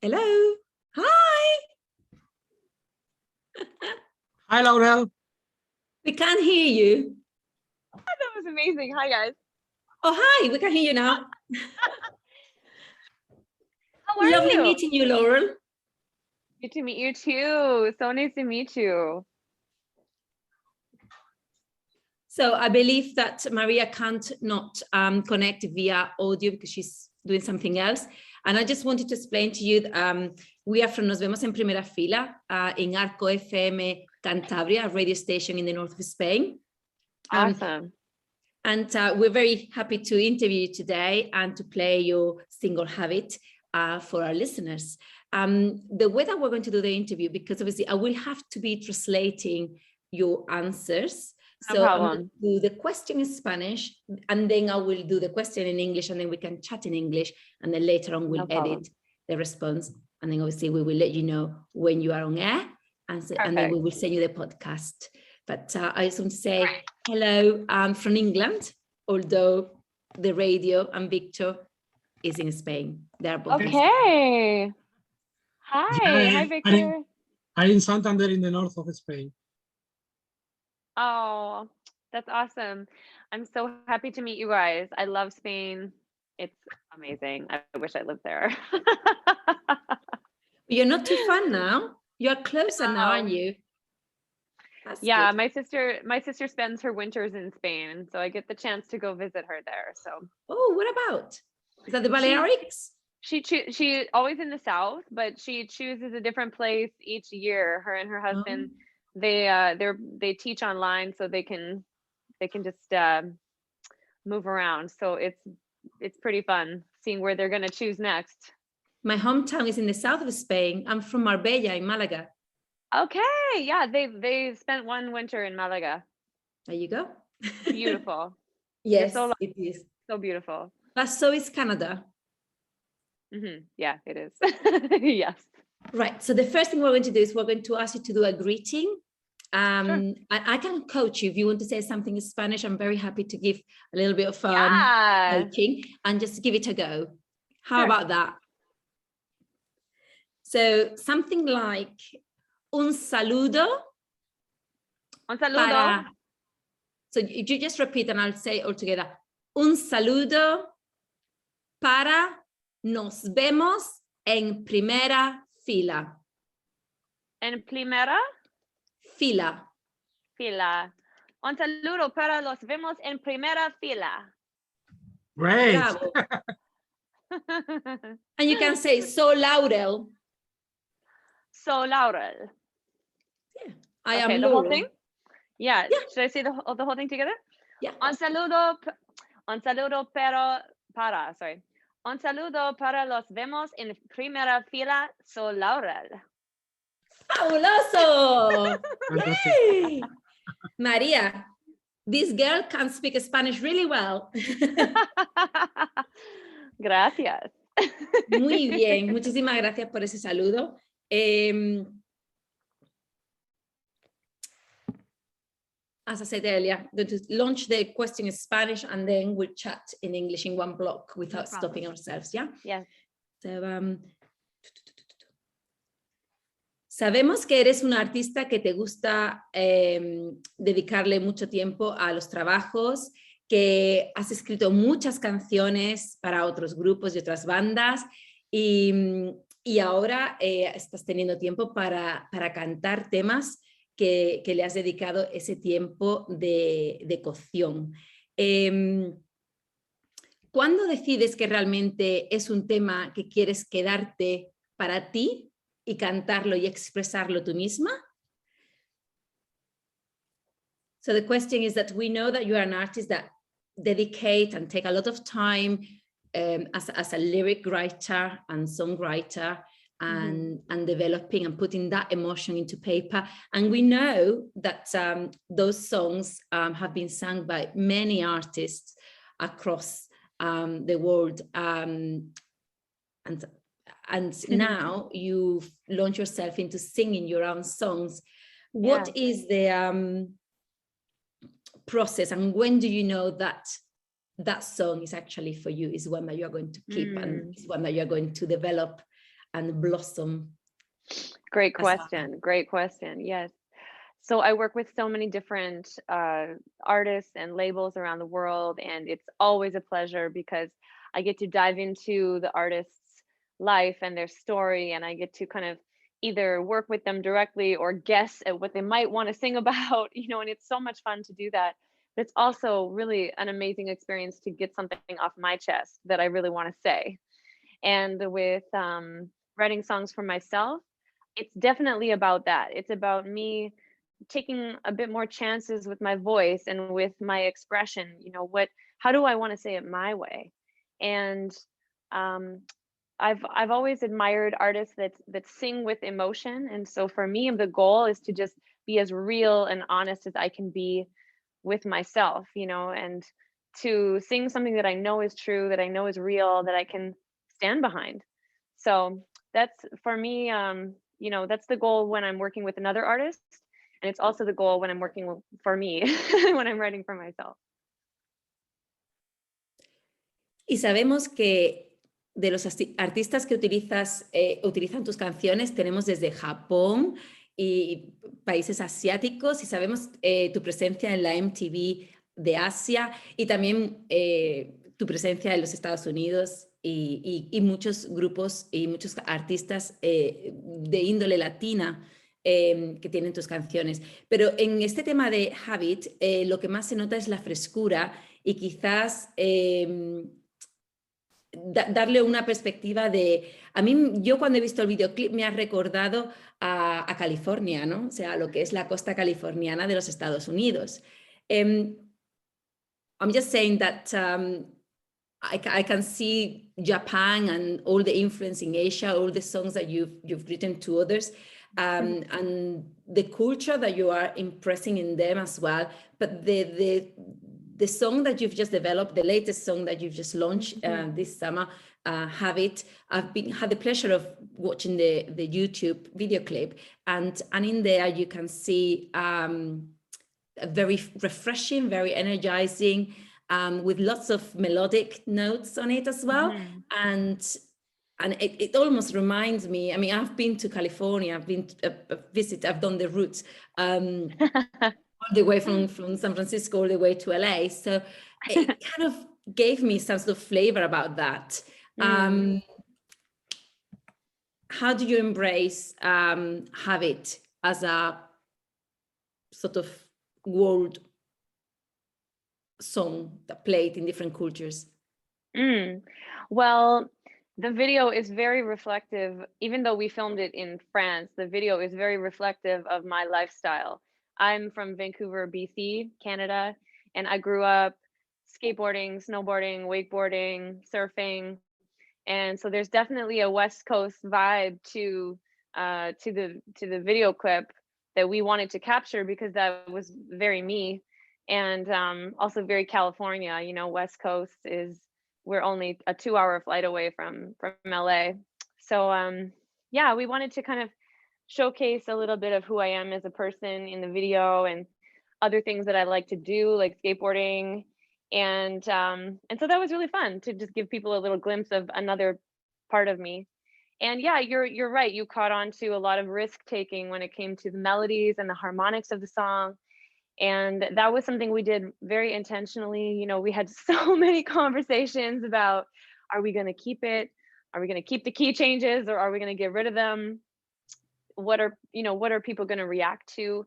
Hello. Hi. Hi, Laurell. We can't hear you. That was amazing. Hi, guys. Oh, hi. We can hear you now. How are Lovely you? meeting you, Laurel. Good to meet you too. So nice to meet you. So I believe that Maria can't not connect via audio because she's doing something else. And I just wanted to explain to you, we are from Nos Vemos en Primera Fila in Arco FM Cantabria, a radio station in the north of Spain. Awesome. And we're very happy to interview you today and to play your single Habit for our listeners. The way that we're going to do the interview, because obviously I will have to be translating your answers. No So problem. I'm going to do the question in Spanish, and then I will do the question in English, and then we can chat in English, and then later on we'll edit the response. And then obviously we will let you know when you are on air, and then we will send you the podcast. But I just want to say hello from England, although the radio and Victor is in Spain. They're both in Spain. Okay. Hi. Hi, Victor. I'm in Santander in the north of Spain. Oh, that's awesome. I'm so happy to meet you guys. I love Spain. It's amazing. I wish I lived there. You're not too far now. You're closer now, aren't you? That's yeah, good. my sister spends her winters in Spain, so I get the chance to go visit her there. So Oh, what about? Is that the Balearics? she always in the south, but she chooses a different place each year. Her and her husband, they teach online, so they can just move around. So it's pretty fun seeing where they're gonna choose next. My hometown is in the south of Spain. I'm from Marbella in Malaga. Okay, yeah, they spent one winter in Malaga. There you go. Beautiful. Yes, so it is. So beautiful. But so is Canada. Yeah, it is. Yes. Right. So the first thing we're going to do is we're going to ask you to do a greeting. Sure. I can coach you if you want to say something in Spanish. I'm very happy to give a little bit of coaching and just give it a go. How about that? So something like un saludo. Un saludo. So if you just repeat and I'll say it all together. Un saludo para nos vemos en primera fila. En primera fila. Fila. Un saludo para los vemos en primera fila. Great. Bravo. And you can say so Laurel. So Laurel. Yeah. I am the Laurel. whole thing? Yeah. Should I say the whole thing together? Yeah. Un saludo para los vemos en primera fila. So Laurel. Fabuloso. Yay. Maria, this girl can speak Spanish really well. Gracias. Muy bien, muchísimas gracias por ese saludo. As I said earlier, I'm going to launch the question in Spanish and then we'll chat in English in one block without stopping ourselves, ¿ya? Yeah. So, sabemos que eres una artista que te gusta dedicarle mucho tiempo a los trabajos, que has escrito muchas canciones para otros grupos y otras bandas y ahora estás teniendo tiempo para cantar temas que le has dedicado ese tiempo de cocción. ¿Cuándo decides que realmente es un tema que quieres quedarte para ti y cantarlo y expresarlo tú misma? So the question is that we know that you are an artist that dedicate and take a lot of time as a lyric writer and songwriter and developing and putting that emotion into paper. And we know that those songs have been sung by many artists across the world. And now you've launched yourself into singing your own songs. What is the process, and when do you know that that song is actually for you, is one that you're going to keep and is one that you're going to develop and blossom? Great question. Great question. Yes. So I work with so many different artists and labels around the world, and it's always a pleasure because I get to dive into the artist's life and their story, and I get to kind of either work with them directly or guess at what they might want to sing about, and it's so much fun to do that. But it's also really an amazing experience to get something off my chest that I really want to say. And with writing songs for myself, it's definitely about that. It's about me taking a bit more chances with my voice and with my expression. How do I want to say it my way? And I've always admired artists that sing with emotion. And so for me, the goal is to just be as real and honest as I can be with myself, and to sing something that I know is true, that I know is real, that I can stand behind. So that's for me, that's the goal when I'm working with another artist. And it's also the goal when I'm working for me, when I'm writing for myself. Y sabemos que de los artistas que utilizan tus canciones, tenemos desde Japón y países asiáticos, y sabemos tu presencia en la MTV de Asia, y también tu presencia en los Estados Unidos, y muchos grupos y muchos artistas de índole latina que tienen tus canciones. Pero en este tema de Habit, lo que más se nota es la frescura y quizás darle una perspectiva de... yo cuando he visto el videoclip me ha recordado a California, ¿no? O sea, lo que es la costa californiana de los Estados Unidos. I'm just saying that I can see Japan and all the influence in Asia, all the songs that you've written to others, and the culture that you are impressing in them as well. But the song that you've just developed, the latest song that you've just launched this summer, Have It, I've had the pleasure of watching the YouTube video clip, and in there you can see a very refreshing, very energizing, with lots of melodic notes on it as well. And it almost reminds me, I've been to California, I've been I've done the route all the way from San Francisco all the way to LA. So it kind of gave me some sort of flavor about that. How do you embrace Have It as a sort of world song that played in different cultures? Well, the video is very reflective. Even though we filmed it in France, the video is very reflective of my lifestyle. I'm from Vancouver, BC, Canada, and I grew up skateboarding, snowboarding, wakeboarding, surfing. And so there's definitely a West Coast vibe to the video clip that we wanted to capture, because that was very me. And also very California, West Coast we're only a 2-hour flight away from LA. So yeah, we wanted to kind of showcase a little bit of who I am as a person in the video, and other things that I like to do, like skateboarding. And so that was really fun to just give people a little glimpse of another part of me. And yeah, you're right. You caught on to a lot of risk taking when it came to the melodies and the harmonics of the song. And that was something we did very intentionally. We had so many conversations about, are we going to keep it? Are we going to keep the key changes, or are we going to get rid of them? What are people going to react to?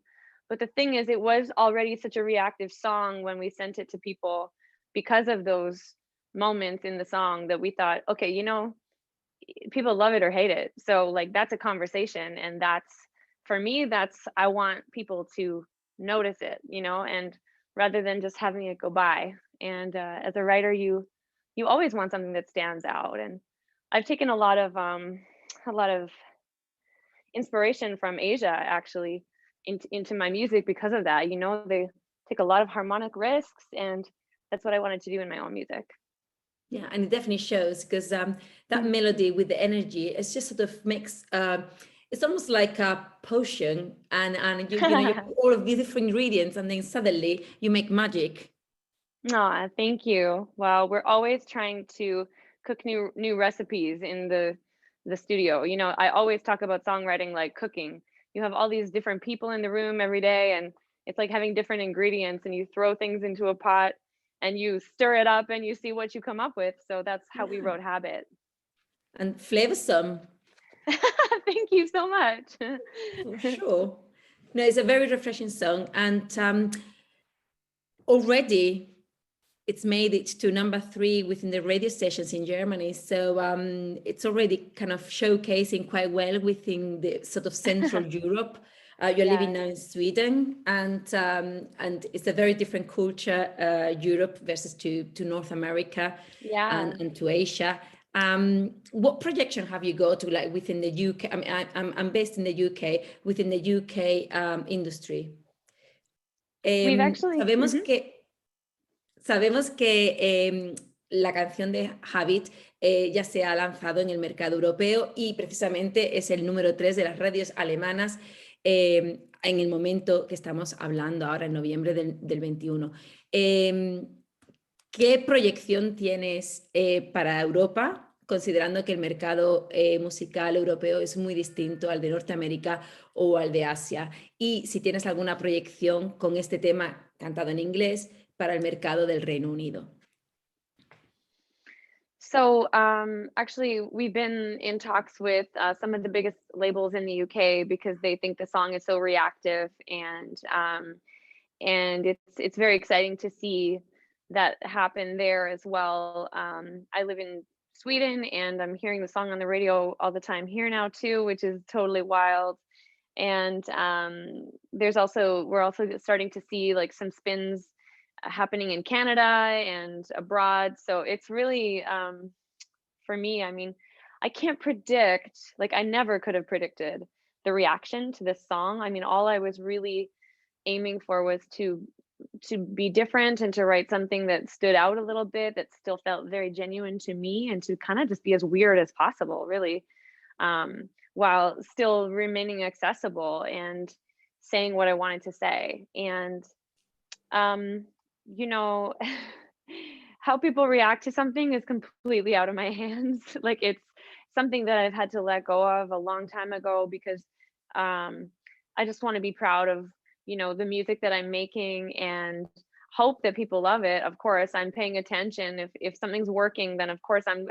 But the thing is, it was already such a reactive song when we sent it to people, because of those moments in the song, that we thought, okay, people love it or hate it. So like, that's a conversation. And for me, I want people to notice it, and rather than just having it go by. And as a writer, you always want something that stands out. And I've taken a lot of inspiration from Asia, actually, into my music because of that. They take a lot of harmonic risks, and that's what I wanted to do in my own music. Yeah, and it definitely shows, because that melody with the energy, it's just sort of makes it's almost like a potion, and you put all of these different ingredients, and then suddenly you make magic. Thank you. Well, we're always trying to cook new recipes in the the studio. You know, I always talk about songwriting like cooking. You have all these different people in the room every day, and it's like having different ingredients, and you throw things into a pot and you stir it up and you see what you come up with. So that's how we wrote Habit. And flavorsome. Thank you so much. For sure. No, it's a very refreshing song, and already it's made it to #3 within the radio stations in Germany. So it's already kind of showcasing quite well within the sort of Central Europe. You're living now in Sweden, and it's a very different culture, Europe versus to North America, and to Asia. What projection have you got to, like, within the UK? I mean, I'm based in the UK, within the UK industry. We've actually sabemos que la canción de Habit ya se ha lanzado en el mercado europeo y precisamente es el número 3 de las radios alemanas en el momento que estamos hablando ahora, en noviembre del 21. ¿Qué proyección tienes para Europa, considerando que el mercado musical europeo es muy distinto al de Norteamérica o al de Asia? Y si tienes alguna proyección con este tema cantado en inglés para el mercado del Reino Unido. So actually, we've been in talks with some of the biggest labels in the UK because they think the song is so reactive, and it's very exciting to see that happen there as well. I live in Sweden, and I'm hearing the song on the radio all the time here now too, which is totally wild. And we're also starting to see like some spins happening in Canada and abroad. So it's really, for me, I mean, I can't predict, like I never could have predicted the reaction to this song. I mean, all I was really aiming for was to be different and to write something that stood out a little bit, that still felt very genuine to me, and to kind of just be as weird as possible, really, while still remaining accessible and saying what I wanted to say. And you know, how people react to something is completely out of my hands. Like, it's something that I've had to let go of a long time ago, because I just want to be proud of, you know, the music that I'm making and hope that people love it. Of course, I'm paying attention. If something's working, then of course I'm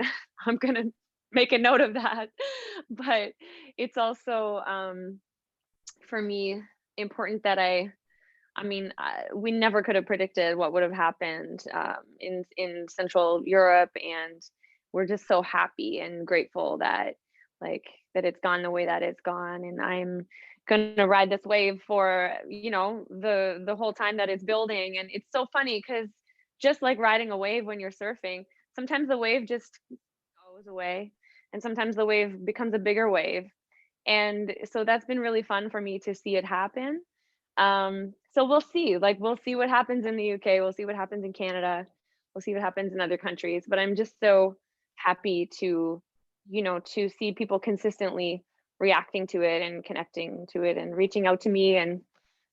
gonna make a note of that. But it's also for me important that I mean, we never could have predicted what would have happened in Central Europe, and we're just so happy and grateful that it's gone the way that it's gone. And I'm gonna ride this wave for, you know, the whole time that it's building. And it's so funny because just like riding a wave when you're surfing, sometimes the wave just goes away, and sometimes the wave becomes a bigger wave. And so that's been really fun for me to see it happen. So we'll see what happens in the UK. We'll see what happens in Canada. We'll see what happens in other countries. But I'm just so happy to, you know, to see people consistently reacting to it and connecting to it and reaching out to me and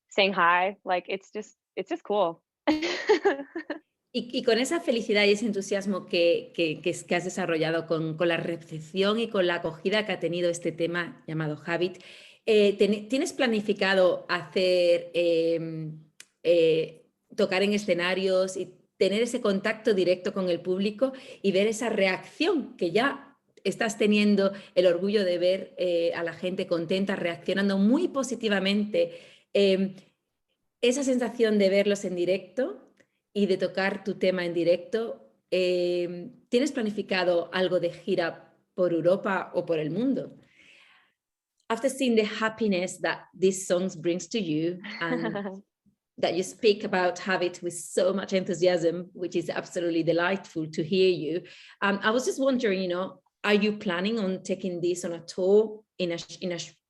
saying hi. Like, it's just cool. Y con esa felicidad y ese entusiasmo que has desarrollado con la recepción y con la acogida que ha tenido este tema llamado Habit, ¿tienes planificado hacer, tocar en escenarios y tener ese contacto directo con el público y ver esa reacción que ya estás teniendo, el orgullo de ver a la gente contenta, reaccionando muy positivamente? Esa sensación de verlos en directo y de tocar tu tema en directo, ¿tienes planificado algo de gira por Europa o por el mundo? After seeing the happiness that these songs brings to you, and that you speak about Habit with so much enthusiasm, which is absolutely delightful to hear you, I was just wondering, you know, are you planning on taking this on a tour in a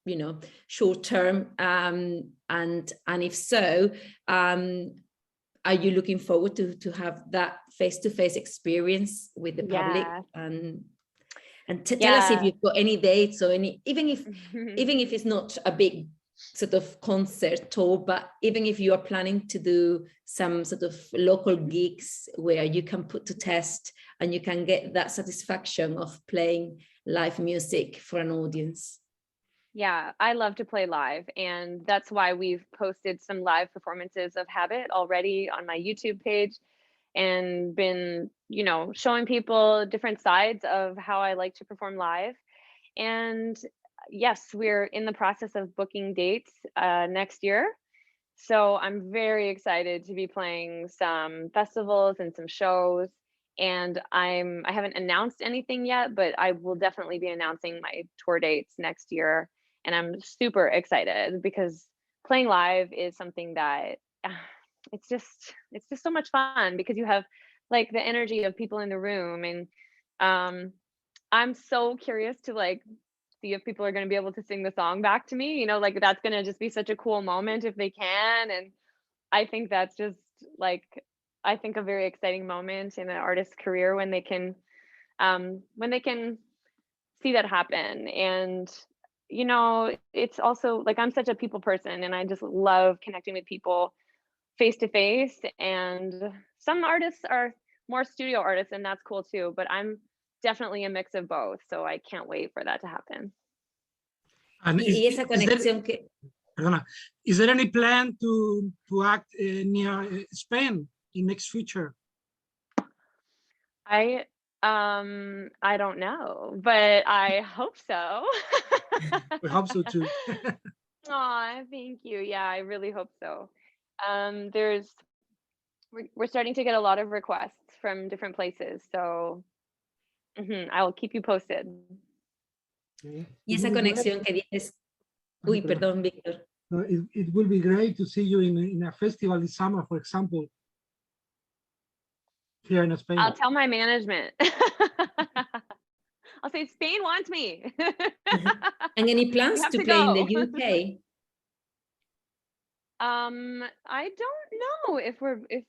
you know, short term? And if so, are you looking forward to have that face-to-face experience with the public? And tell us if you've got any dates or any, even if it's not a big sort of concert tour, but even if you are planning to do some sort of local gigs where you can put to test and you can get that satisfaction of playing live music for an audience. Yeah, I love to play live, and that's why we've posted some live performances of Habit already on my YouTube page and been, you know, showing people different sides of how I like to perform live. And yes, we're in the process of booking dates next year. So I'm very excited to be playing some festivals and some shows. And I haven't announced anything yet, but I will definitely be announcing my tour dates next year. And I'm super excited because playing live is something that it's just so much fun because you have like the energy of people in the room. And I'm so curious to like see if people are going to be able to sing the song back to me, you know, like that's going to just be such a cool moment if they can. And I think that's just like, I think a very exciting moment in an artist's career when they can see that happen. And you know, it's also like I'm such a people person and I just love connecting with people face to face. And some artists are more studio artists and that's cool too, but I'm definitely a mix of both. So I can't wait for that to happen. And Y esa conexión que... Perdona, is there any plan to act near Spain in next future? I don't know, but I hope so. We hope so too. Aw, thank you. Yeah, I really hope so. We're starting to get a lot of requests from different places, so I will keep you posted. Y esa conexión que dices... Uy, perdón, Víctor. It will be great to see you in a festival this summer, for example, here in Spain. I'll tell my management. I'll say Spain wants me. And any plans to play in the UK? I don't know if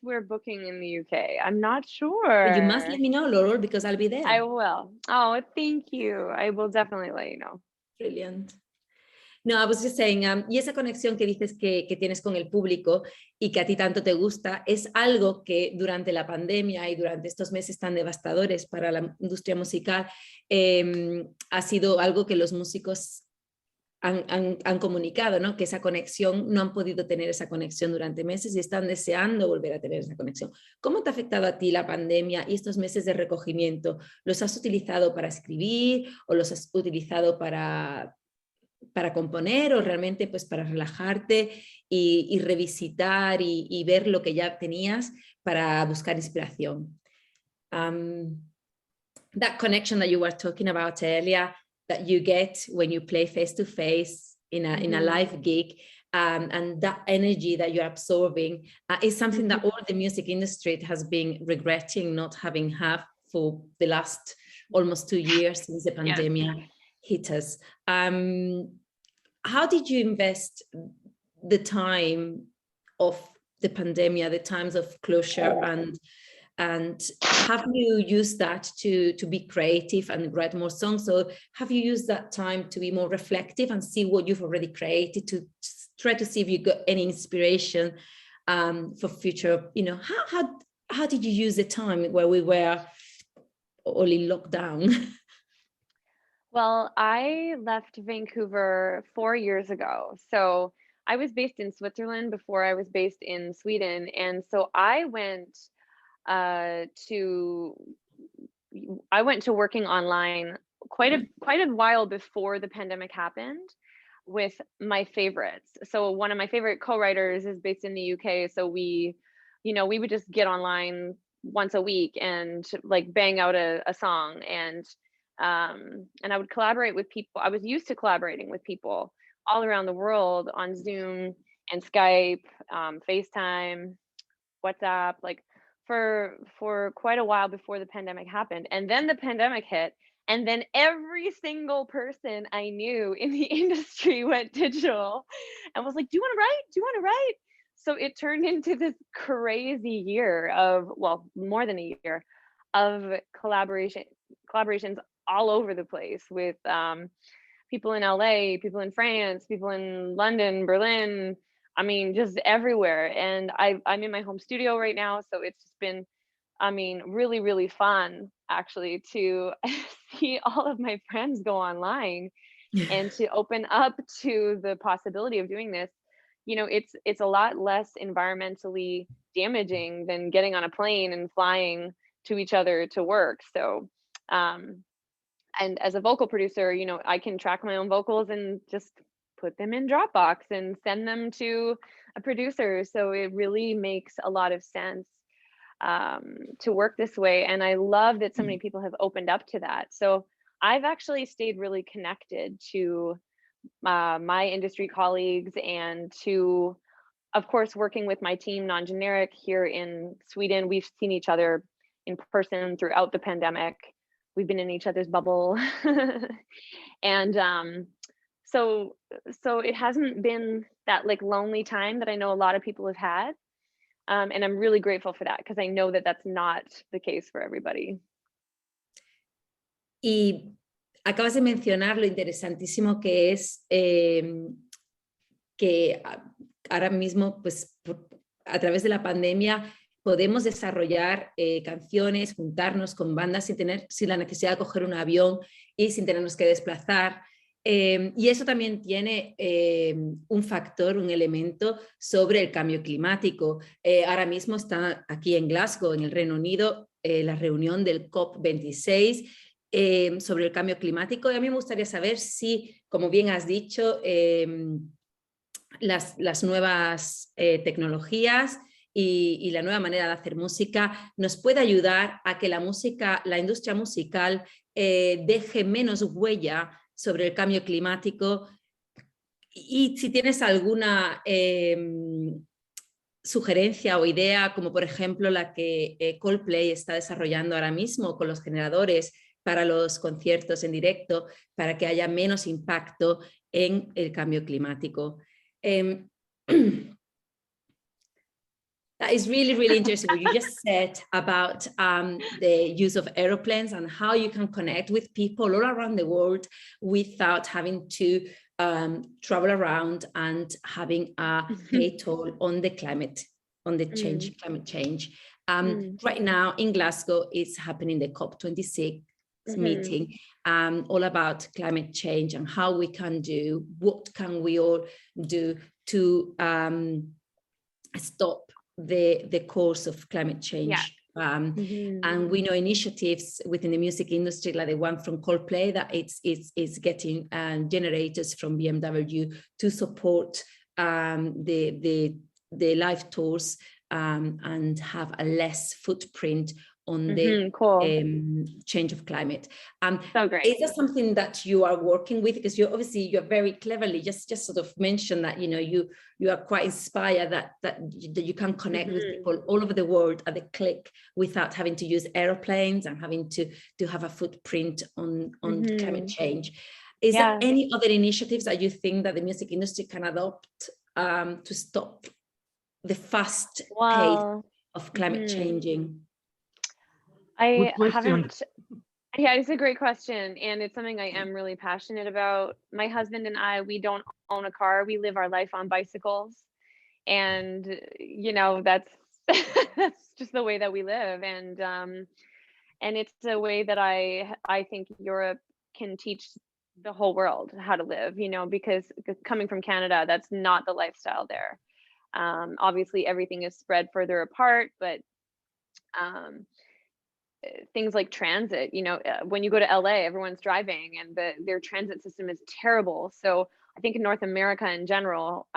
we're booking in the UK. I'm not sure. But you must let me know, Laurel, because I'll be there. I will. Oh, thank you. I will definitely let you know. Brilliant. No, I was just saying, y esa conexión que dices que tienes con el público y que a ti tanto te gusta, es algo que durante la pandemia y durante estos meses tan devastadores para la industria musical, ha sido algo que los músicos han comunicado, ¿no? Que esa conexión, no han podido tener esa conexión durante meses y están deseando volver a tener esa conexión. ¿Cómo te ha afectado a ti la pandemia y estos meses de recogimiento? ¿Los has utilizado para escribir o los has utilizado para componer o realmente pues para relajarte y revisitar y ver lo que ya tenías para buscar inspiración? That connection that you were talking about earlier that you get when you play face to face in a live gig, and that energy that you're absorbing is something that all the music industry has been regretting not having had for the last almost 2 years since the pandemic hit us. How did you invest the time of the pandemic, the times of closure, and have you used that to be creative and write more songs? So have you used that time to be more reflective and see what you've already created, to try to see if you got any inspiration for future? You know, how did you use the time where we were all in lockdown? Well, I left Vancouver 4 years ago. So I was based in Switzerland before I was based in Sweden. And so I went to working online quite a while before the pandemic happened with my favorites. So one of my favorite co-writers is based in the UK. So we would just get online once a week and like bang out a song, and I would collaborate with people. I was used to collaborating with people all around the world on Zoom and Skype, FaceTime, WhatsApp, like for quite a while before the pandemic happened. And then the pandemic hit, and then every single person I knew in the industry went digital and was like, do you want to write? Do you want to write? So it turned into this crazy year of, well, more than a year of collaborations all over the place with people in LA, people in France, people in London, Berlin, I mean, just everywhere. And I'm in my home studio right now, so it's just been, I mean, really, really fun actually to see all of my friends go online and to open up to the possibility of doing this. You know, it's a lot less environmentally damaging than getting on a plane and flying to each other to work. So, and as a vocal producer, you know, I can track my own vocals and just put them in Dropbox and send them to a producer. So it really makes a lot of sense to work this way. And I love that so many people have opened up to that. So I've actually stayed really connected to my industry colleagues and to, of course, working with my team, Non-Generic, here in Sweden. We've seen each other in person throughout the pandemic. We've been in each other's bubble. And so it hasn't been that like lonely time that I know a lot of people have had. And I'm really grateful for that, because I know that that's not the case for everybody. Y acabas de mencionar lo interesantísimo que es que ahora mismo, pues a través de la pandemia, podemos desarrollar canciones, juntarnos con bandas sin la necesidad de coger un avión y sin tenernos que desplazar. Y eso también tiene un factor, un elemento sobre el cambio climático. Ahora mismo está aquí en Glasgow, en el Reino Unido, la reunión del COP26 sobre el cambio climático. Y a mí me gustaría saber si, como bien has dicho, las nuevas tecnologías y la nueva manera de hacer música nos puede ayudar a que la industria musical deje menos huella sobre el cambio climático. Y si tienes alguna sugerencia o idea, como por ejemplo la que Coldplay está desarrollando ahora mismo con los generadores para los conciertos en directo, para que haya menos impacto en el cambio climático. That is really, really interesting what you just said about the use of aeroplanes and how you can connect with people all around the world without having to travel around and having a pay toll on the climate, on the climate change. Right now in Glasgow, it's happening the COP26 meeting, all about climate change and how we can do, what can we all do to stop the course of climate change. And we know initiatives within the music industry, like the one from Coldplay, that it's getting generators from BMW to support the live tours and have a less footprint on the change of climate. So great. Is that something that you are working with? Because you're very cleverly just sort of mentioned that, you know, you are quite inspired that you can connect with people all over the world at the click without having to use airplanes and having to have a footprint on climate change. Is there any other initiatives that you think that the music industry can adopt to stop the fast pace of climate changing? I haven't. Yeah, it's a great question. And it's something I am really passionate about. My husband and I, we don't own a car. We live our life on bicycles. And, you know, that's just the way that we live. And it's a way that I think Europe can teach the whole world how to live, you know, because coming from Canada, that's not the lifestyle there. Obviously, everything is spread further apart, but things like transit, you know, when you go to LA, everyone's driving and their transit system is terrible. So I think in North America in general,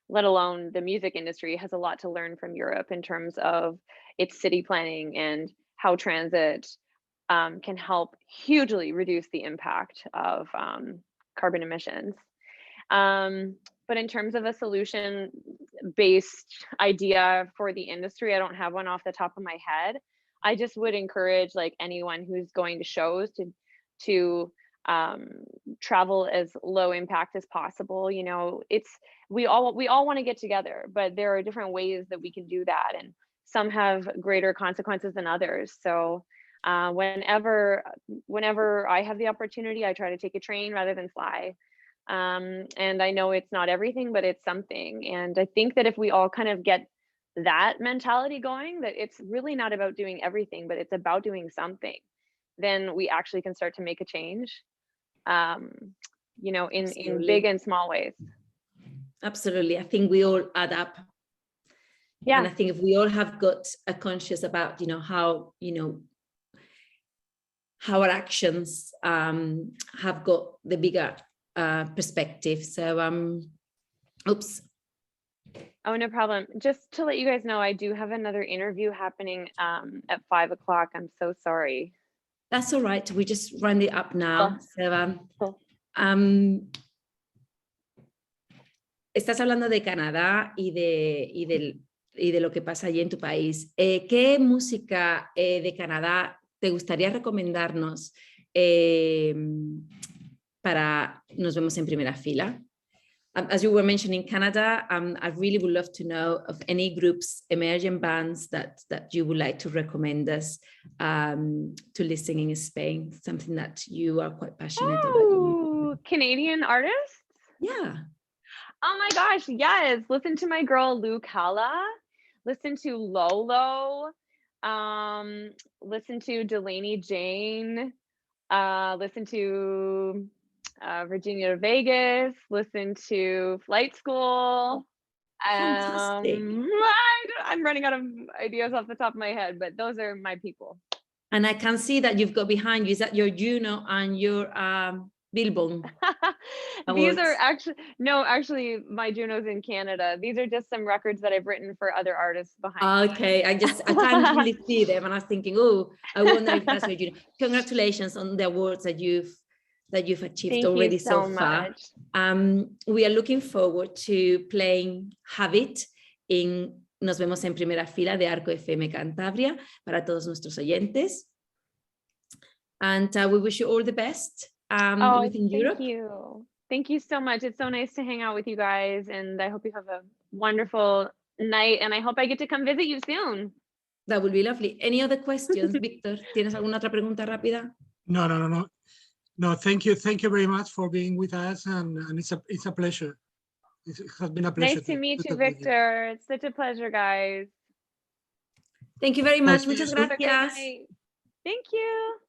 let alone the music industry, has a lot to learn from Europe in terms of its city planning and how transit can help hugely reduce the impact of carbon emissions. But in terms of a solution-based idea for the industry, I don't have one off the top of my head. I just would encourage like anyone who's going to shows to travel as low impact as possible. You know, we all want to get together, but there are different ways that we can do that, and some have greater consequences than others. So Whenever I have the opportunity, I try to take a train rather than fly. And I know it's not everything, but it's something. And I think that if we all kind of get that mentality going, that it's really not about doing everything, but it's about doing something, then we actually can start to make a change, you know, in big and small ways. Absolutely. I think we all add up. Yeah. And I think if we all have got a conscious about, you know, how, you know, how our actions have got the bigger perspective. So, oops. Oh, no problem. Just to let you guys know, I do have another interview happening at 5 o'clock. I'm so sorry. That's all right. We just round it up now. So, estás hablando de Canadá y de lo que pasa allí en tu país. ¿Qué música de Canadá te gustaría recomendarnos para Nos Vemos en Primera Fila? As you were mentioning Canada, I really would love to know of any groups, emerging bands that you would like to recommend us to listen in Spain, something that you are quite passionate about. Canadian artists? Yeah. Oh my gosh, yes. Listen to my girl Luke Halla. Listen to Lolo. Listen to Delaney Jane. Listen to Virginia Vegas. Listen to Flight School. I'm running out of ideas off the top of my head, but those are my people. And I can see that you've got behind you, is that your JUNO and your Billboard? These are actually my JUNO's in Canada. These are just some records that I've written for other artists behind. Okay, I can't really see them, and I was thinking, oh, I wonder if that's your JUNO. Congratulations on the awards that you've achieved already so far. We are looking forward to playing Have It in Nos Vemos en Primera Fila de Arco FM Cantabria para todos nuestros oyentes. And we wish you all the best. Within Europe. Thank you. Thank you so much. It's so nice to hang out with you guys, and I hope you have a wonderful night, and I hope I get to come visit you soon. That would be lovely. Any other questions, Victor? ¿Tienes alguna otra pregunta rápida? No, thank you very much for being with us, and it's a pleasure. It has been a pleasure. Nice to meet you, Victor. It's such a pleasure, guys. Thank you very much. Muchas gracias. Thank you.